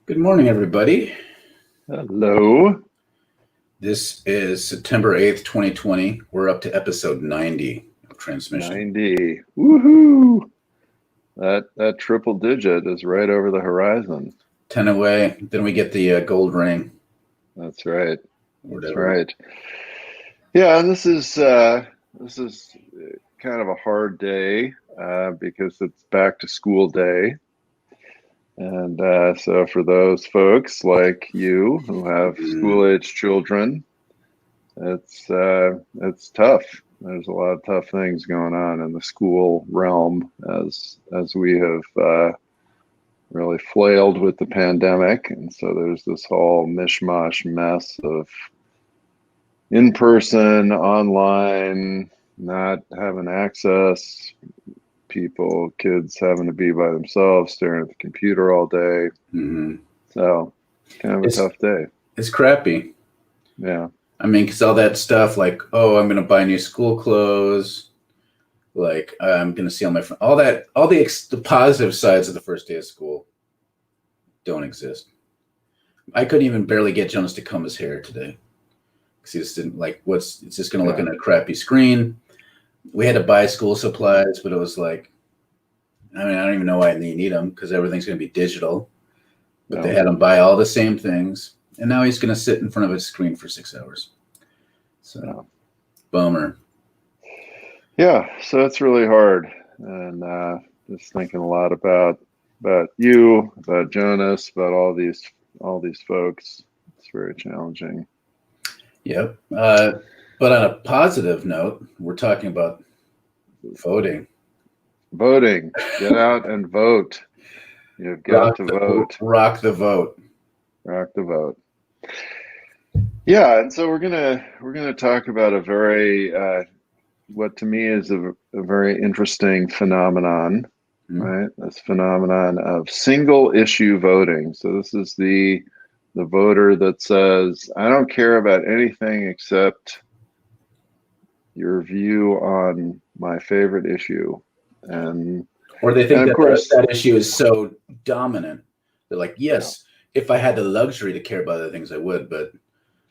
Good morning, everybody. Hello. This is September 8th, 2020. We're up to episode 90 of transmission. 90. Woohoo! That triple digit is right over the horizon. 10 away. Then we get the gold ring. That's right. Whatever. That's right. Yeah, this is kind of a hard day because it's back to school day. And so for those folks like you who have school-age children, it's tough. There's a lot of tough things going on in the school realm as we have really flailed with the pandemic, and so there's this whole mishmash mess of in-person, online, not having access, kids having to be by themselves, staring at the computer all day. Mm-hmm. So kind of a tough day. It's crappy. Yeah. I mean, because all that stuff like, oh, I'm going to buy new school clothes. Like, I'm going to see all my friends. All the positive sides of the first day of school don't exist. I couldn't even barely get Jonas to comb his hair today. Because he just didn't like it's just going to look on a crappy screen. We had to buy school supplies, but it was like, I mean, I don't even know why they need them because everything's going to be digital. But they had him buy all the same things. And now he's going to sit in front of his screen for 6 hours. So, bummer. Yeah, so it's really hard. And just thinking a lot about you, about Jonas, about all these folks. It's very challenging. Yep. But on a positive note, we're talking about voting. Voting. Get out and vote. You've got to vote. Rock the vote. Rock the vote. Yeah, and so we're gonna talk about a very what to me is a very interesting phenomenon, right? This phenomenon of single issue voting. So this is the voter that says, I don't care about anything except your view on my favorite issue. Or they think that issue is so dominant. They're like, yes, if I had the luxury to care about other things, I would. But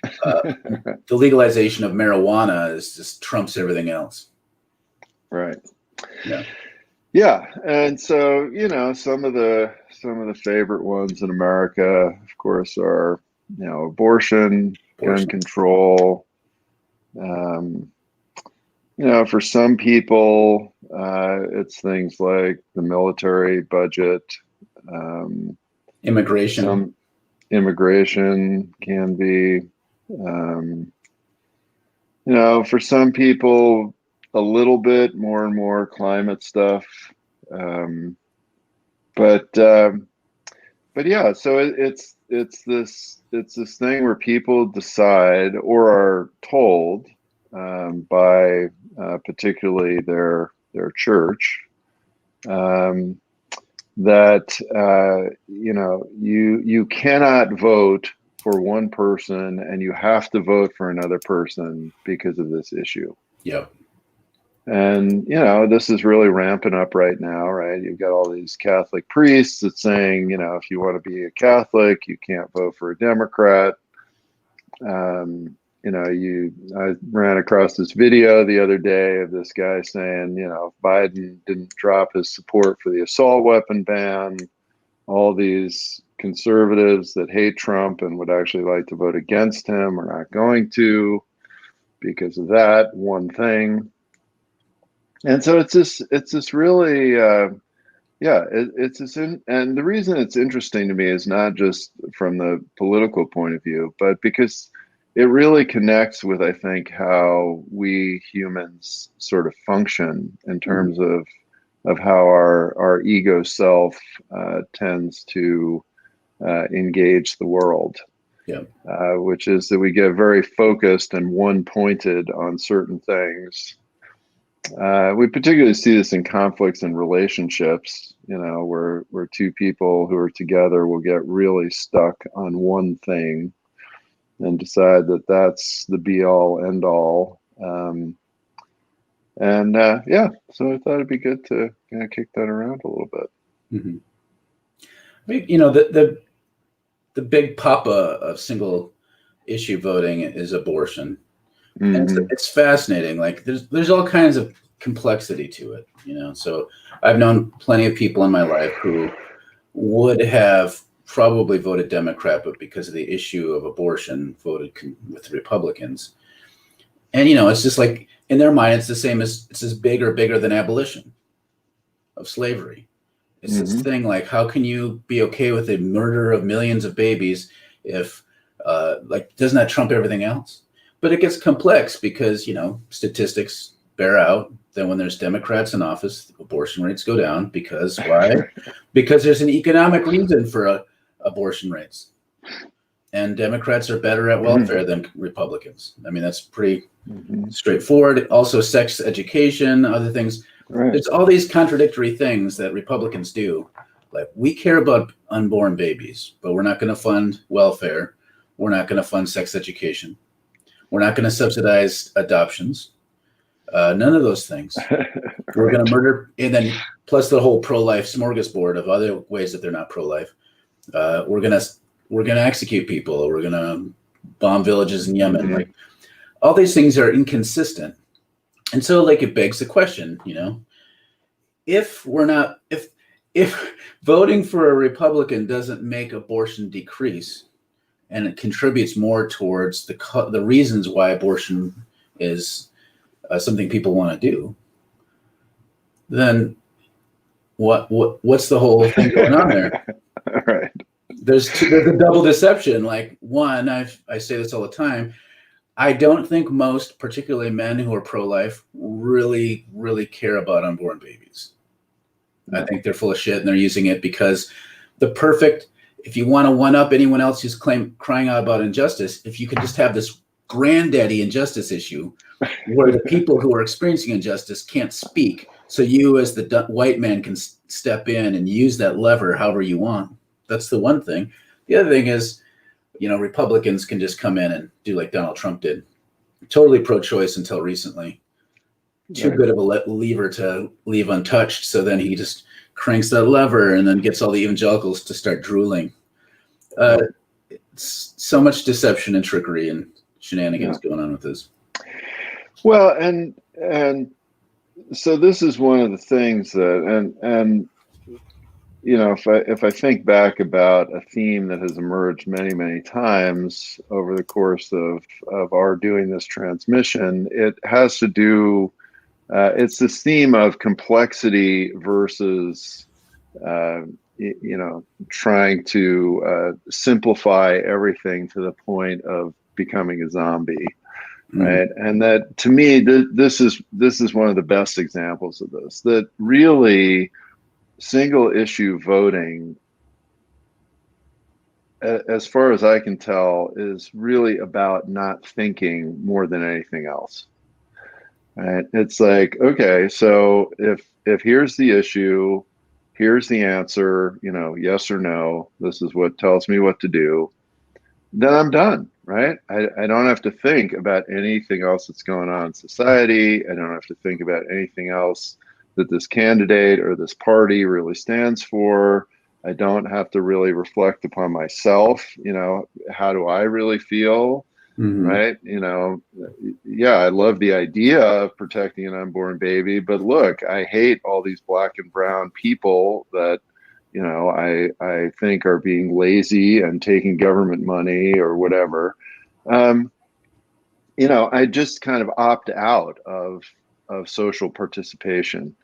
the legalization of marijuana just trumps everything else. Right. Yeah. Yeah, and so some of the favorite ones in America, of course, are abortion, gun control. For some people, it's things like the military budget. Immigration. Some immigration can be, for some people, a little bit more and more climate stuff. But yeah, so it's this thing where people decide or are told by particularly their church that you cannot vote for one person and you have to vote for another person because of this issue. Yep. And this is really ramping up right now, right? You've got all these Catholic priests that's saying, if you want to be a Catholic, you can't vote for a Democrat. I ran across this video the other day of this guy saying, if Biden didn't drop his support for the assault weapon ban, all these conservatives that hate Trump and would actually like to vote against him are not going to because of that one thing. And so it's this really, and the reason it's interesting to me is not just from the political point of view, but because it really connects with, I think, how we humans sort of function in terms of how our ego self tends to engage the world. Yeah. Which is that we get very focused and one-pointed on certain things. We particularly see this in conflicts and relationships, where two people who are together will get really stuck on one thing and decide that that's the be all end all. So I thought it'd be good to kind of kick that around a little bit. Mm-hmm. The the big papa of single issue voting is abortion. And it's fascinating. Like there's all kinds of complexity to it, you know. So I've known plenty of people in my life who would have probably voted Democrat, but because of the issue of abortion, voted with the Republicans. And you know, it's just like in their mind, it's the same as it's as bigger than abolition of slavery. It's this thing like, how can you be okay with the murder of millions of babies if, like, doesn't that trump everything else? But it gets complex because, you know, statistics bear out that when there's Democrats in office, abortion rates go down. Because why? Because there's an economic reason for abortion rates. And Democrats are better at welfare than Republicans. I mean, that's pretty straightforward. Also, sex education, other things. Right. There's all these contradictory things that Republicans do. Like, we care about unborn babies, but we're not going to fund welfare. We're not going to fund sex education. We're not going to subsidize adoptions. None of those things. We're going to murder, and then plus the whole pro-life smorgasbord of other ways that they're not pro-life. We're going to execute people. We're going to bomb villages in Yemen. Like, all these things are inconsistent. And so, like, it begs the question, you know, if voting for a Republican doesn't make abortion decrease, and it contributes more towards the reasons why abortion is something people want to do, then what's the whole thing going on there? Right. There's a double deception. Like, one, I say this all the time. I don't think most, particularly men who are pro-life, really, really care about unborn babies. I think they're full of shit, and they're using it because if you want to one-up anyone else who's crying out about injustice, if you could just have this granddaddy injustice issue where the people who are experiencing injustice can't speak, so you as the white man can step in and use that lever however you want. That's the one thing. The other thing is, you know, Republicans can just come in and do like Donald Trump did. Totally pro-choice until recently. Too good of a lever to leave untouched. So then he just cranks that lever and then gets all the evangelicals to start drooling. It's so much deception and trickery and shenanigans going on with this. Well, and so this is one of the things that, and you know, if I think back about a theme that has emerged many times over the course of our doing this transmission, it has to do. It's this theme of complexity versus, you know, trying to simplify everything to the point of becoming a zombie, right? And that, to me, this is one of the best examples of this. That really, single issue voting, as far as I can tell, is really about not thinking more than anything else. Right? It's like, okay, so if here's the issue, here's the answer, you know, yes or no, this is what tells me what to do, then I'm done, right? I don't have to think about anything else that's going on in society. I don't have to think about anything else that this candidate or this party really stands for. I don't have to really reflect upon myself, you know, how do I really feel? Right? You know, yeah, I love the idea of protecting an unborn baby, but look, I hate all these black and brown people that, you know, I think are being lazy and taking government money or whatever. You know, I just kind of opt out of social participation,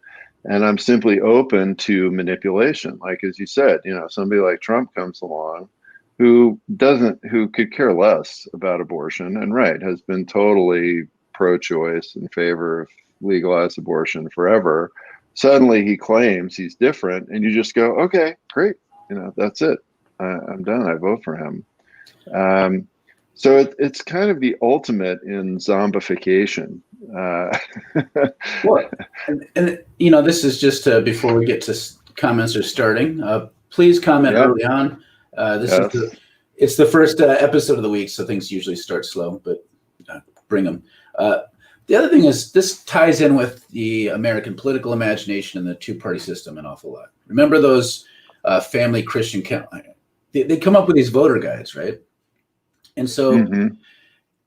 and I'm simply open to manipulation. Like, as you said, you know, somebody like Trump comes along who could care less about abortion, and has been totally pro-choice in favor of legalized abortion forever. Suddenly he claims he's different, and you just go, okay, great, you know, that's it. I'm done. I vote for him. So it's kind of the ultimate in zombification. Well, and you know, this is just before we get to comments are starting. Please comment early on. It's the first episode of the week, so things usually start slow, but bring them. The other thing is, this ties in with the American political imagination and the two-party system an awful lot. Remember those family Christian they come up with these voter guides, right? And so, and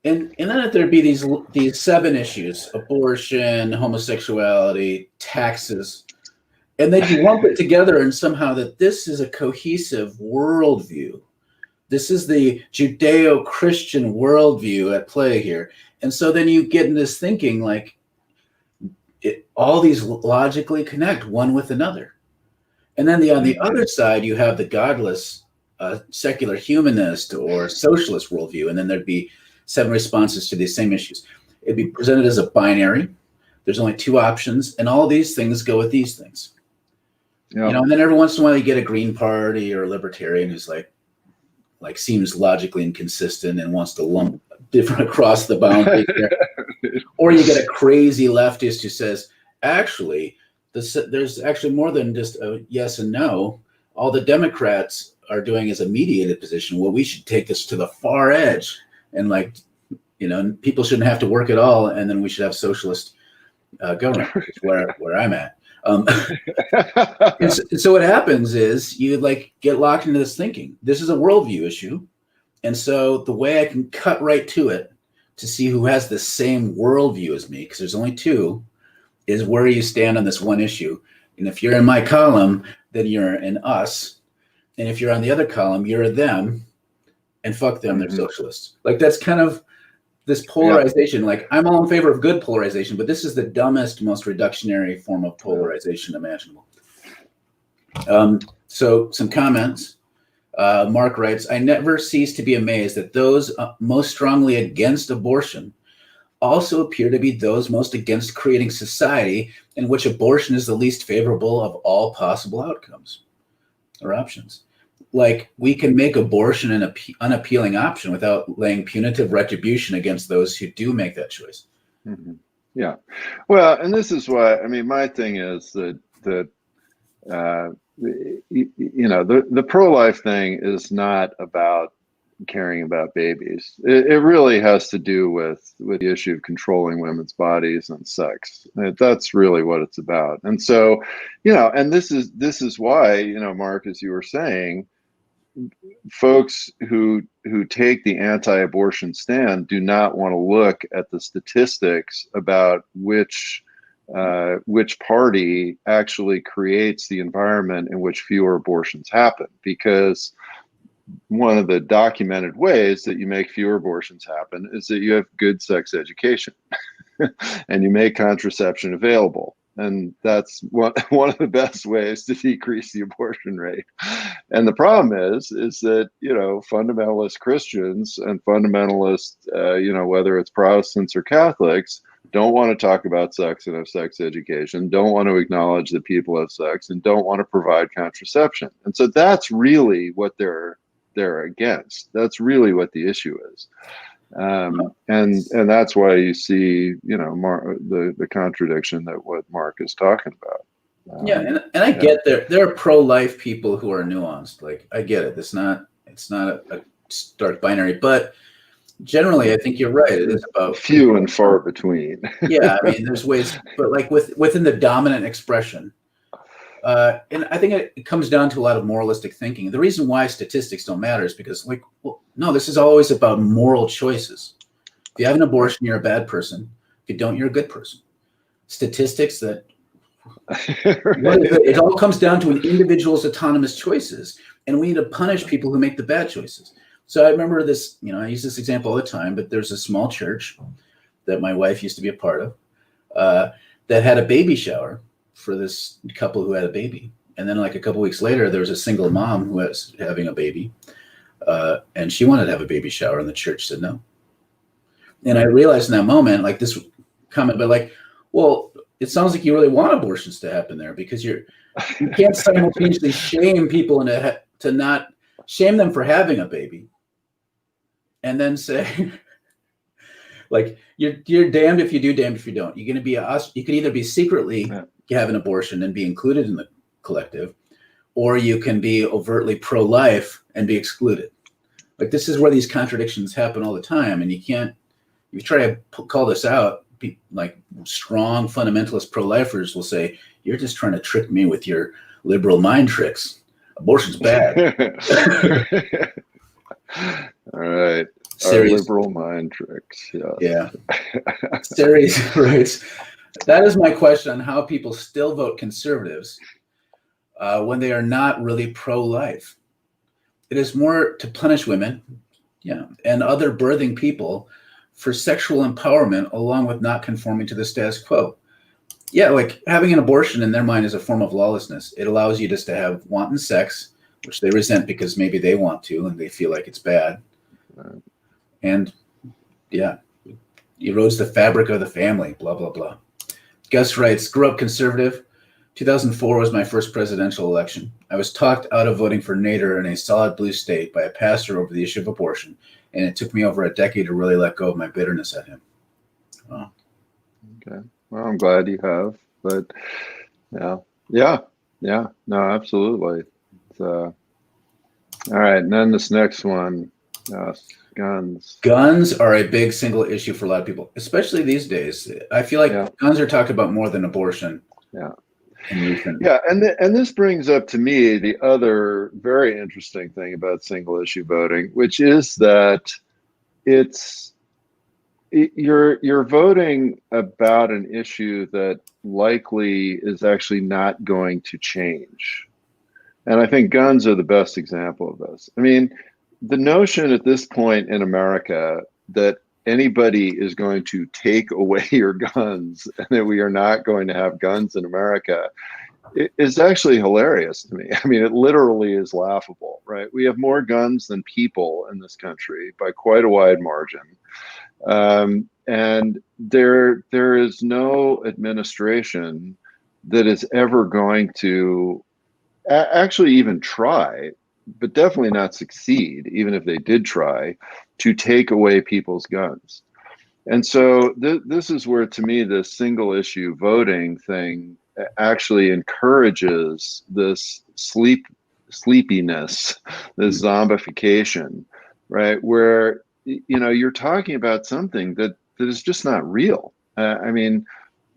then there'd be these 7 issues: abortion, homosexuality, taxes, and then you lump it together and somehow that this is a cohesive worldview. This is the Judeo-Christian worldview at play here. And so then you get in this thinking like all these logically connect one with another. And then on the other side, you have the godless secular humanist or socialist worldview. And then there'd be 7 responses to these same issues. It'd be presented as a binary. There's only 2 options. And all these things go with these things. Yep. You know, and then every once in a while you get a Green Party or a libertarian who's like seems logically inconsistent and wants to lump different across the boundary there. Or you get a crazy leftist who says, actually, there's actually more than just a yes and no. All the Democrats are doing is a mediated position. Well, we should take this to the far edge and people shouldn't have to work at all. And then we should have socialist government, which is where I'm at. And so what happens is you get locked into this thinking. This is a worldview issue. And so the way I can cut right to it to see who has the same worldview as me, because there's only 2, is where you stand on this one issue. And if you're in my column, then you're in us. And if you're on the other column, you're them. And fuck them, they're socialists. That's kind of this polarization. I'm all in favor of good polarization, but this is the dumbest, most reductionary form of polarization imaginable. So some comments. Mark writes, I never cease to be amazed that those most strongly against abortion also appear to be those most against creating society in which abortion is the least favorable of all possible outcomes or options. We can make abortion an unappealing option without laying punitive retribution against those who do make that choice. Yeah. Well, and this is why, my thing is that the pro-life thing is not about caring about babies. It really has to do with the issue of controlling women's bodies and sex. That's really what it's about. And so, and this is why, Mark, as you were saying, folks who take the anti-abortion stand do not want to look at the statistics about which party actually creates the environment in which fewer abortions happen, because one of the documented ways that you make fewer abortions happen is that you have good sex education and you make contraception available. And that's one of the best ways to decrease the abortion rate. And the problem is that, fundamentalist Christians and fundamentalist, whether it's Protestants or Catholics, don't want to talk about sex and have sex education, don't want to acknowledge that people have sex, and don't want to provide contraception. And so that's really what they're against. That's really what the issue is. And that's why you see, the contradiction that what Mark is talking about. And I get there are pro-life people who are nuanced. I get it. It's not a stark binary, but generally, I think you're right. It is about few and far between. Yeah, there's ways, but within the dominant expression. And I think it comes down to a lot of moralistic thinking. The reason why statistics don't matter is because, no, this is always about moral choices. If you have an abortion, you're a bad person. If you don't, you're a good person. Statistics that it all comes down to an individual's autonomous choices, and we need to punish people who make the bad choices. So I remember this, I use this example all the time, but there's a small church that my wife used to be a part of that had a baby shower for this couple who had a baby. And then a couple weeks later, there was a single mom who was having a baby and she wanted to have a baby shower and the church said no. And I realized in that moment, this comment, but well, it sounds like you really want abortions to happen there because you can't simultaneously shame people into to not shame them for having a baby and then say, you're damned if you do, damned if you don't. You're going to be you can either be secretly have an abortion and be included in the collective, or you can be overtly pro-life and be excluded. This is where these contradictions happen all the time, and you try to call this out. Strong fundamentalist pro-lifers will say, you're just trying to trick me with your liberal mind tricks Abortion's bad. All right. Our Series, liberal mind tricks. Yes. yeah. Series writes, that is my question on how people still vote conservatives when they are not really pro-life. It is more to punish women, yeah, and other birthing people for sexual empowerment along with not conforming to the status quo. Yeah, like having an abortion in their mind is a form of lawlessness. It allows you just to have wanton sex, which they resent because maybe they want to and they feel like it's bad. And yeah, erodes the fabric of the family, blah, blah, blah. Gus writes, grew up conservative. 2004 was my first presidential election. I was talked out of voting for Nader in a solid blue state by a pastor over the issue of abortion, and it took me over a decade to really let go of my bitterness at him. Wow. Okay. Well, I'm glad you have, but yeah, no, absolutely. All right, and then this next one, guns. Guns are a big single issue for a lot of people, especially these days. I feel like guns are talked about more than abortion. Yeah. Yeah, and this brings up to me the other very interesting thing about single issue voting, which is that you're voting about an issue that likely is actually not going to change. And I think guns are the best example of this. I mean, the notion at this point in America that anybody is going to take away your guns and that we are not going to have guns in America is actually hilarious to me. I mean, it literally is laughable, right? We have more guns than people in this country by quite a wide margin. And there is no administration that is ever going to actually even try, but definitely not succeed, even if they did try, to take away people's guns. And so this is where, to me, this single issue voting thing actually encourages this sleepiness, this zombification, right? Where, you're talking about something that is just not real. I mean,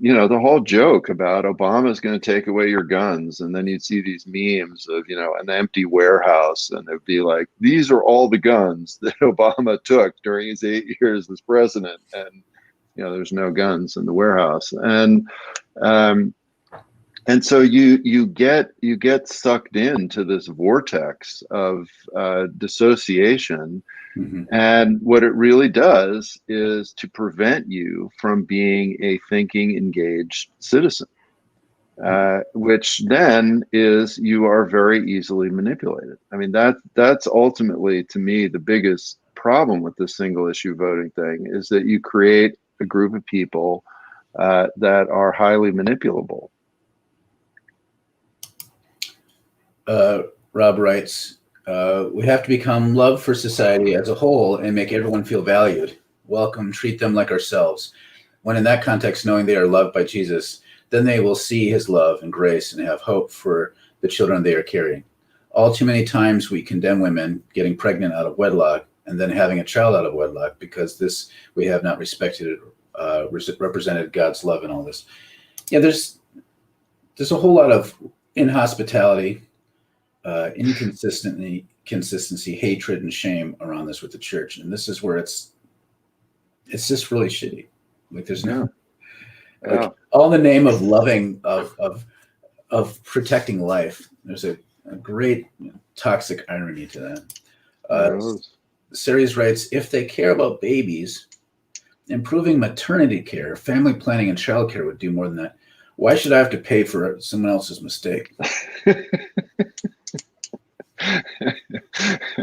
the whole joke about Obama's going to take away your guns, and then you'd see these memes of, an empty warehouse, and it'd be like, these are all the guns that Obama took during his 8 years as president, and there's no guns in the warehouse, and so you get sucked into this vortex of dissociation. Mm-hmm. And what it really does is to prevent you from being a thinking, engaged citizen, which then is you are very easily manipulated. I mean, that's ultimately, to me, the biggest problem with this single issue voting thing is that you create a group of people that are highly manipulable. Rob writes, we have to become love for society as a whole and make everyone feel valued, welcome, treat them like ourselves. When in that context, knowing they are loved by Jesus, then they will see his love and grace and have hope for the children they are carrying. All too many times we condemn women getting pregnant out of wedlock and then having a child out of wedlock because we have not respected, represented God's love in all this. Yeah, there's a whole lot of inhospitality, inconsistency, hatred, and shame around this with the church, and this is where it's just really shitty. Like there's no, like all in the name of loving, of protecting life. There's a great toxic irony to that. Series writes, if they care about babies, improving maternity care, family planning, and childcare would do more than that. Why should I have to pay for someone else's mistake?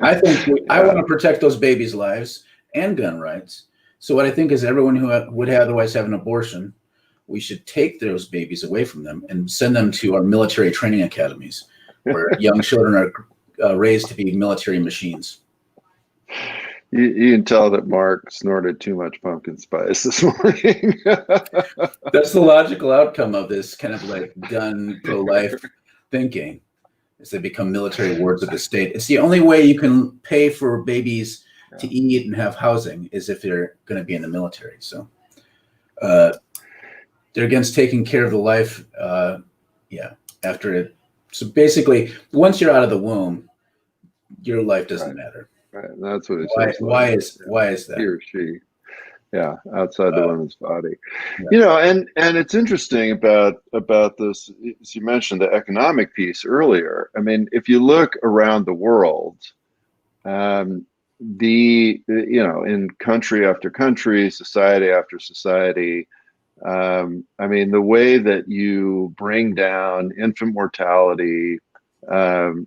I think I want to protect those babies' lives and gun rights. So what I think is everyone who would otherwise have an abortion, we should take those babies away from them and send them to our military training academies where young children are raised to be military machines. You can tell that Mark snorted too much pumpkin spice this morning. That's the logical outcome of this kind of like gun pro-life thinking. As they become military wards of the state. It's the only way you can pay for babies to eat and have housing is if they're going to be in the military. So they're against taking care of the life, after So basically, once you're out of the womb, your life doesn't Right. matter. Right. That's what he Why? says. Why is He that? or she. Yeah, outside the Uh, woman's body. yeah. You know, and it's interesting about this, as you mentioned, the economic piece earlier. I mean, if you look around the world, in country after country, society after society, I mean, the way that you bring down infant mortality,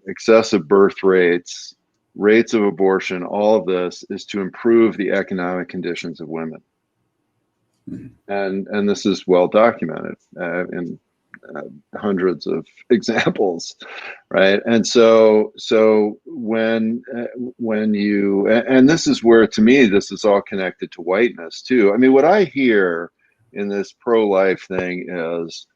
excessive birth rates, rates of abortion, all of this is to improve the economic conditions of women. Mhm. And this is well documented in hundreds of examples, right? And so when you, and this is where, to me, this is all connected to whiteness too. I mean, what I hear in this pro-life thing is,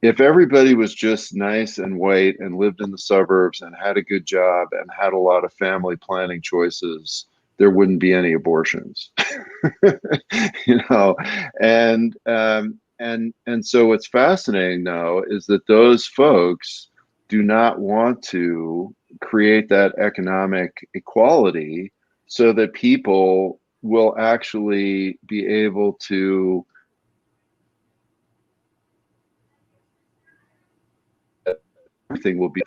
if everybody was just nice and white and lived in the suburbs and had a good job and had a lot of family planning choices, there wouldn't be any abortions. You know, and so what's fascinating though is that those folks do not want to create that economic equality so that people will actually be able to, everything will be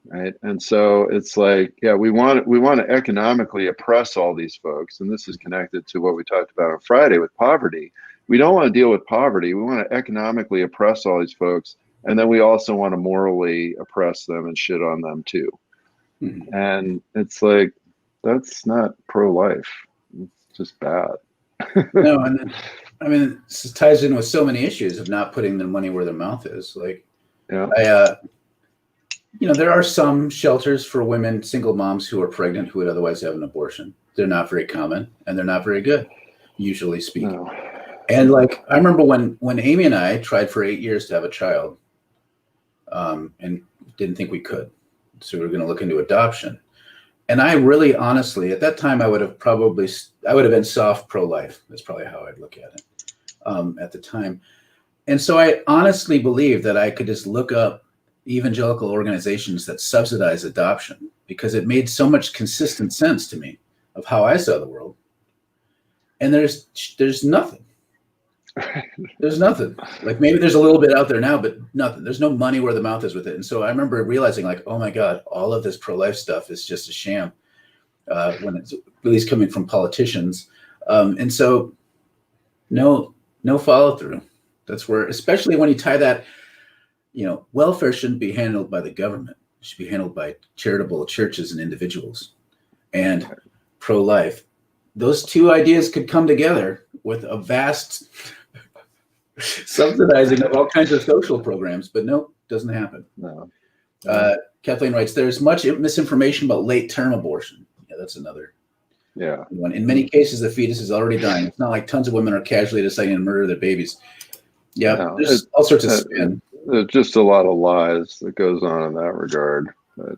right. And so it's like, yeah, we want to economically oppress all these folks, and this is connected to what we talked about on Friday with poverty. We don't want to deal with poverty. We want to economically oppress all these folks, and then we also want to morally oppress them and shit on them too. Mhm. And it's like, that's not pro-life. It's just bad. No, and then, I mean, this ties in with so many issues of not putting their money where their mouth is. Like, Yeah. there are some shelters for women, single moms who are pregnant who would otherwise have an abortion. They're not very common, and they're not very good, usually speaking. No. And like, I remember when Amy and I tried for 8 years to have a child, and didn't think we could, so we were going to look into adoption. And I really, honestly, at that time, I would have been soft pro-life. That's probably how I'd look at it at the time. And so I honestly believe that I could just look up evangelical organizations that subsidize adoption, because it made so much consistent sense to me of how I saw the world. And there's nothing. There's nothing. Like, maybe there's a little bit out there now, but nothing. There's no money where the mouth is with it. And so I remember realizing, like, oh my God, all of this pro-life stuff is just a sham when it's at least coming from politicians. And so no follow through. That's where, especially when you tie that, welfare shouldn't be handled by the government. It should be handled by charitable churches and individuals. And pro-life, those two ideas could come together with a vast subsidizing of all kinds of social programs, but no, doesn't happen. No. Kathleen writes, there's much misinformation about late-term abortion. Yeah, that's another one. In many cases, the fetus is already dying. It's not like tons of women are casually deciding to murder their babies. Yeah, No, there's all sorts of spin. There's just a lot of lies that goes on in that regard. But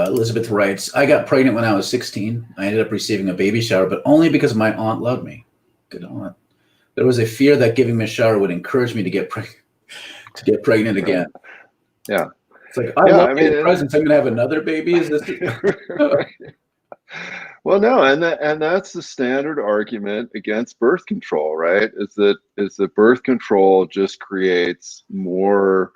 Elizabeth writes, I got pregnant when I was 16. I ended up receiving a baby shower, but only because my aunt loved me. Good aunt. There was a fear that giving me a shower would encourage me to get pregnant again. Yeah. It's like, I love getting presents. I'm going to have another baby. Is this? Well, no, and that's the standard argument against birth control, right? Is that birth control just creates more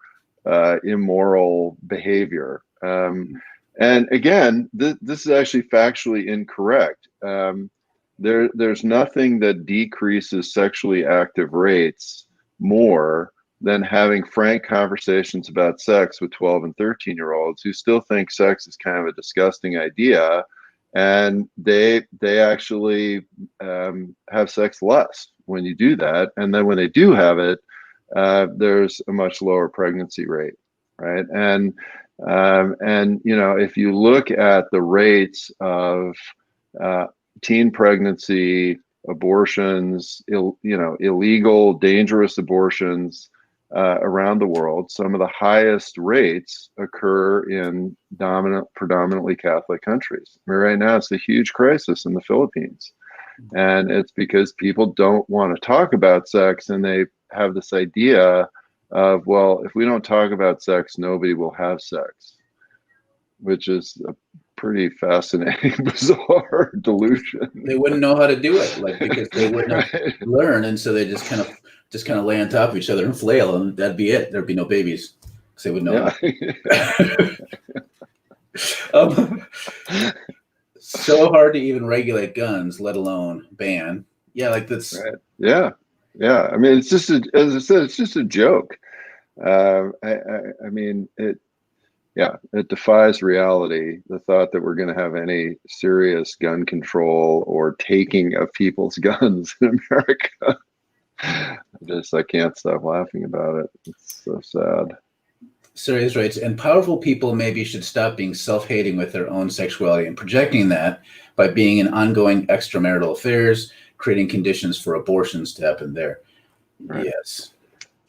immoral behavior. And again, this is actually factually incorrect. There's nothing that decreases sexually active rates more than having frank conversations about sex with 12 and 13-year-olds who still think sex is kind of a disgusting idea, and they actually have sex less when you do that. And then when they do have it, there's a much lower pregnancy rate, right? And if you look at the rates of teen pregnancy, abortions, illegal, dangerous abortions around the world, some of the highest rates occur in predominantly Catholic countries. I mean, right now, it's a huge crisis in the Philippines. And it's because people don't want to talk about sex, and they have this idea of, well, if we don't talk about sex, nobody will have sex, which is a pretty fascinating, bizarre delusion. They wouldn't know how to do it, like, because they wouldn't have Right. learned, and so they just kind of lay on top of each other and flail, and that'd be it. There'd be no babies because they would know Yeah. how. So hard to even regulate guns, let alone ban. Yeah, like that's Right. Yeah. Yeah. I mean, it's just as I said, it's just a joke. I mean, it defies reality. The thought that we're going to have any serious gun control or taking of people's guns in America. I can't stop laughing about it. It's so sad. serious rights. And powerful people maybe should stop being self-hating with their own sexuality and projecting that by being in ongoing extramarital affairs, creating conditions for abortions to happen there. Right. Yes.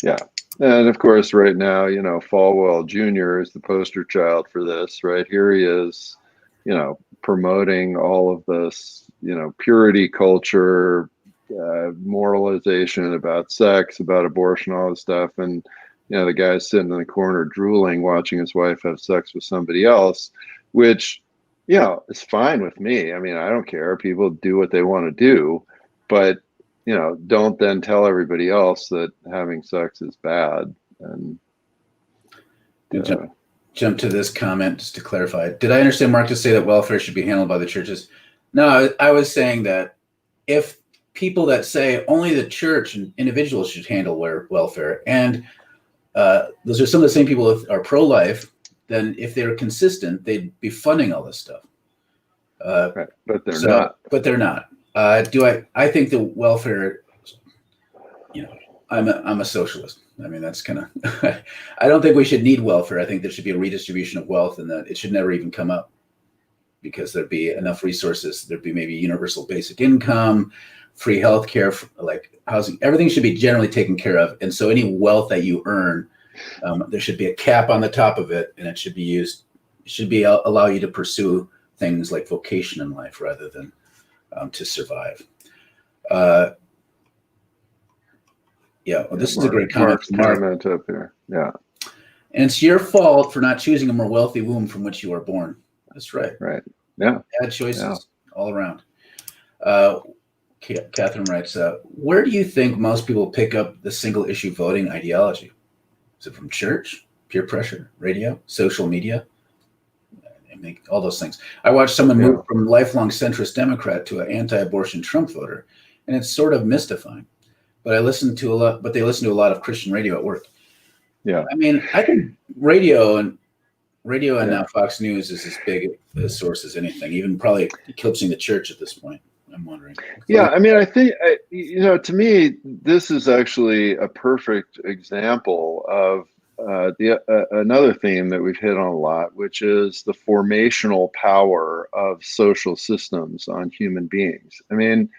Yeah. And of course, right now, Falwell Jr. is the poster child for this, right? Here he is, promoting all of this, purity culture, moralization about sex, about abortion, all this stuff. And, the guy's sitting in the corner drooling, watching his wife have sex with somebody else, which, is fine with me. I mean, I don't care. People do what they want to do. But don't then tell everybody else that having sex is bad. And jump to this comment just to clarify. Did I understand Mark to say that welfare should be handled by the churches? No, I was saying that if people that say only the church and individuals should handle welfare, and those are some of the same people that are pro-life, then if they're consistent, they'd be funding all this stuff. right. But they're not. But they're not. I think the welfare, I'm a socialist. I mean, that's kind of, I don't think we should need welfare. I think there should be a redistribution of wealth, and that it should never even come up, because there'd be enough resources. There'd be maybe universal basic income, free healthcare, like housing. Everything should be generally taken care of. And so any wealth that you earn, there should be a cap on the top of it, and it should be used, allow you to pursue things like vocation in life rather than to survive. This is a great comment. Mark's comment up here. Yeah. And it's your fault for not choosing a more wealthy womb from which you are born. That's right. Right. Yeah. Bad choices all around. Catherine writes, where do you think most people pick up the single issue voting ideology? Is it from church, peer pressure, radio, social media? All those things. I watched someone move from lifelong centrist Democrat to an anti-abortion Trump voter, and it's sort of mystifying. But they listen to a lot of Christian radio at work. Yeah. I mean, I think radio and now Fox News is as big a source as anything, even probably eclipsing the church at this point. I'm wondering. Yeah, I mean, I think, to me, this is actually a perfect example of another theme that we've hit on a lot, which is the formational power of social systems on human beings. I mean,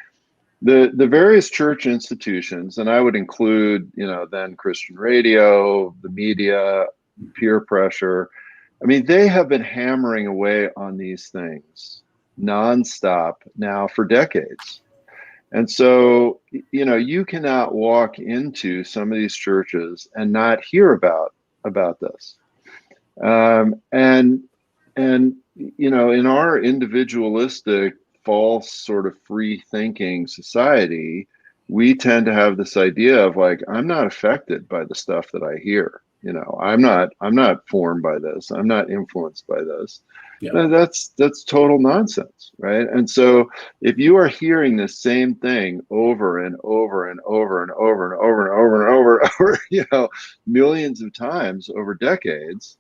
the various church institutions, and I would include, then Christian radio, the media, peer pressure. I mean, they have been hammering away on these things nonstop now for decades. And so, you cannot walk into some of these churches and not hear about this. And in our individualistic, false sort of free thinking society, we tend to have this idea of like, I'm not affected by the stuff that I hear. I'm not formed by this. I'm not influenced by this. Yeah. That's total nonsense, right? And so if you are hearing the same thing over and over and over and over and over and over and over and over, millions of times over decades,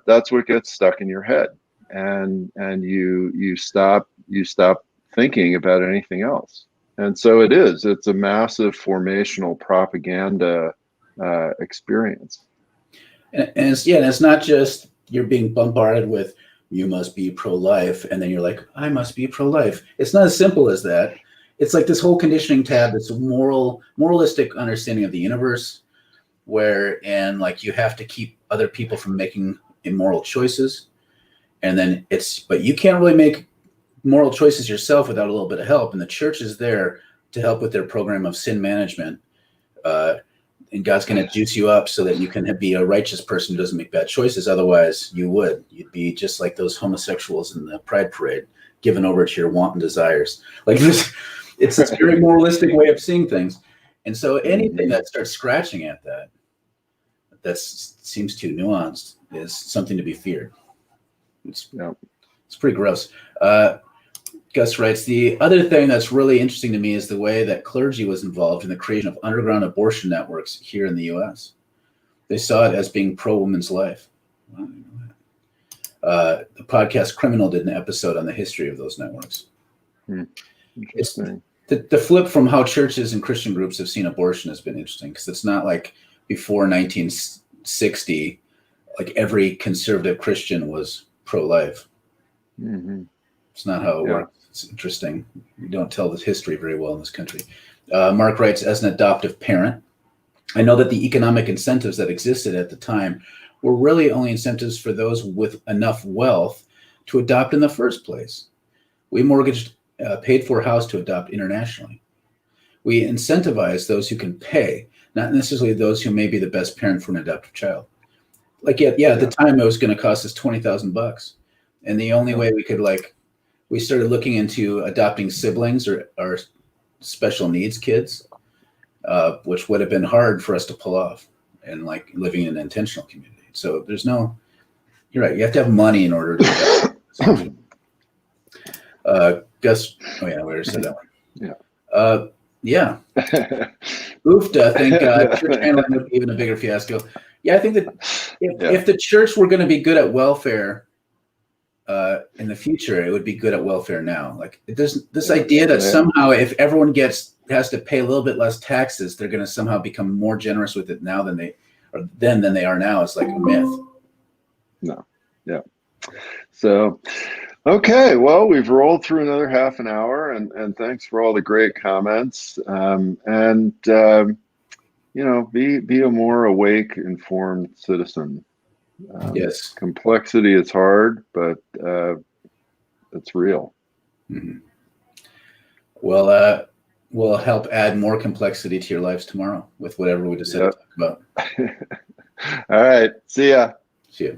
that's what gets stuck in your head, and you stop thinking about anything else. And so it's a massive formational propaganda experience. And it's not just you're being bombarded with, you must be pro-life, and then you're like, I must be pro-life. It's not as simple as that. It's like this whole conditioning tab, this moralistic understanding of the universe, wherein like you have to keep other people from making immoral choices. And then but you can't really make moral choices yourself without a little bit of help. And the church is there to help with their program of sin management. and God's going to juice you up so that you can be a righteous person who doesn't make bad choices. Otherwise, you'd be just like those homosexuals in the Pride Parade, given over to your wanton desires. Like this, it's this very moralistic way of seeing things. And so anything that starts scratching at that seems too nuanced is something to be feared. It's pretty gross. Gus writes, the other thing that's really interesting to me is the way that clergy was involved in the creation of underground abortion networks here in the U.S. They saw it as being pro-woman's life. The podcast Criminal did an episode on the history of those networks. Interesting. The flip from how churches and Christian groups have seen abortion has been interesting, because it's not like before 1960, like every conservative Christian was pro-life. It's not how it works. It's interesting. We don't tell this history very well in this country. Mark writes, as an adoptive parent, I know that the economic incentives that existed at the time were really only incentives for those with enough wealth to adopt in the first place. We mortgaged a paid-for house to adopt internationally. We incentivize those who can pay, not necessarily those who may be the best parent for an adoptive child. Like, at the time it was going to cost us $20,000. And the only way we could, we started looking into adopting siblings or special needs kids, which would have been hard for us to pull off, and living in an intentional community. So you're right. You have to have money in order to adopt. Gus, we already said that one. Oofed, I think church handling would be even a bigger fiasco. Yeah, I think that if the church were going to be good at welfare in the future, it would be good at welfare now. This idea that somehow if everyone has to pay a little bit less taxes, they're going to somehow become more generous with it now than they are now. It's like a myth. No. Yeah. So, okay. Well, we've rolled through another half an hour, and thanks for all the great comments. Be a more awake, informed citizen. Yes. Complexity is hard, but it's real. Well, we'll help add more complexity to your lives tomorrow with whatever we decide to talk about. All right. See ya. See ya.